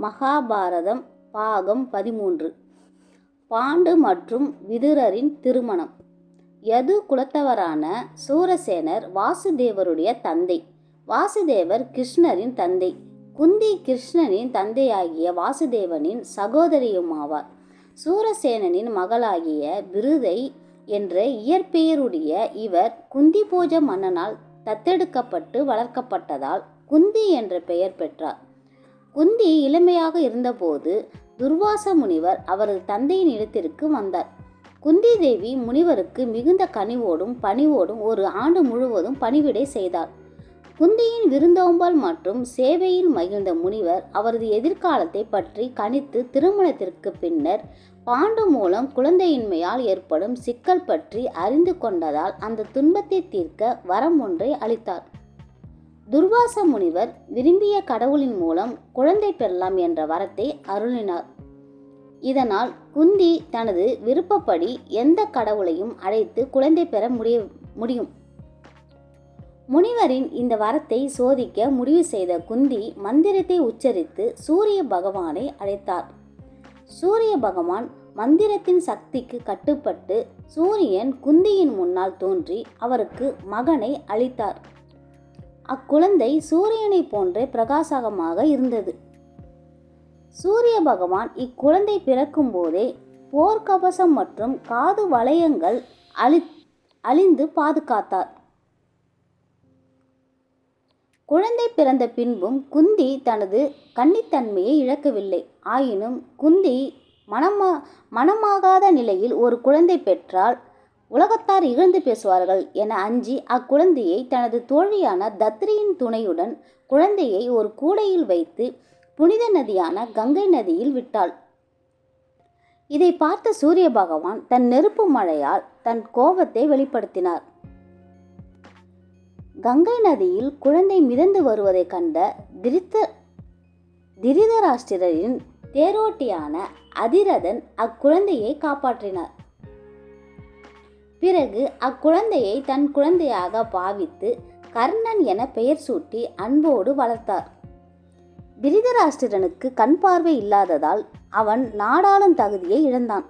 மகாபாரதம் பாகம் 13. பாண்டு மற்றும் விதுரரின் திருமணம். யது குலத்தவரான சூரசேனர் வாசுதேவருடைய தந்தை. வாசுதேவர் கிருஷ்ணரின் தந்தை. குந்தி கிருஷ்ணனின் தந்தையாகிய வாசுதேவனின் சகோதரியுமாவார். சூரசேனனின் மகளாகிய விருதை என்ற இயற்பெயருடைய இவர் குந்தி போஜ மன்னனால் தத்தெடுக்கப்பட்டு வளர்க்கப்பட்டதால் குந்தி என்ற பெயர் பெற்றார். குந்தி இளமையாக இருந்தபோது துர்வாச முனிவர் அவரது தந்தையின் இடத்திற்கு வந்தார். குந்தி தேவி முனிவருக்கு மிகுந்த கனிவோடும் பணிவோடும் ஒரு ஆண்டு முழுவதும் பணிவிடை செய்தார். குந்தியின் விருந்தோம்பல் மற்றும் சேவையில் மகிழ்ந்த முனிவர் அவரது எதிர்காலத்தை பற்றி கணித்து திருமணத்திற்கு பின்னர் பாண்டு மூலம் குழந்தையின்மையால் ஏற்படும் சிக்கல் பற்றி அறிந்து கொண்டதால் அந்த துன்பத்தை தீர்க்க வரம் ஒன்றை அளித்தார். துர்வாச முனிவர் விரும்பிய கடவுளின் மூலம் குழந்தை பெறலாம் என்ற வரத்தை அருளினார். இதனால் குந்தி தனது விருப்பப்படி எந்த கடவுளையும் அழைத்து குழந்தை பெற முடியும். முனிவரின் இந்த வரத்தை சோதிக்க முடிவு செய்த குந்தி மந்திரத்தை உச்சரித்து சூரிய பகவானை அழைத்தார். சூரிய பகவான் மந்திரத்தின் சக்திக்கு கட்டுப்பட்டு சூரியன் குந்தியின் முன்னால் தோன்றி அவருக்கு மகனை அளித்தார். அக்குழந்தை சூரியனை போன்றே பிரகாசமாக இருந்தது. சூரிய பகவான் இக்குழந்தை பிறக்கும் போதே போர்க்கவசம் மற்றும் காது வளையங்கள் அழிந்து பாதுகாத்தார். குழந்தை பிறந்த பின்பும் குந்தி தனது கன்னித்தன்மையை இழக்கவில்லை. ஆயினும் குந்தி மனமாகாத நிலையில் ஒரு குழந்தை பெற்றால் உலகத்தார் இகழ்ந்து பேசுவார்கள் என அஞ்சி அக்குழந்தையை தனது தோழியான தத்ரியின் துணையுடன் குழந்தையை ஒரு கூடையில் வைத்து புனித நதியான கங்கை நதியில் விட்டாள். இதை பார்த்த சூரிய பகவான் தன் நெருப்பு மழையால் தன் கோபத்தை வெளிப்படுத்தினார். கங்கை நதியில் குழந்தை மிதந்து வருவதை கண்ட திரிதராஷ்டிரரின் தேரோட்டியான அதிரதன் அக்குழந்தையை காப்பாற்றினார். பிறகு அக்குழந்தையை தன் குழந்தையாக பாவித்து கர்ணன் என பெயர் சூட்டி அன்போடு வளர்த்தார். திரிதராஷ்டிரனுக்கு கண் பார்வை இல்லாததால் அவன் நாடாளும் தகுதியை இழந்தான்.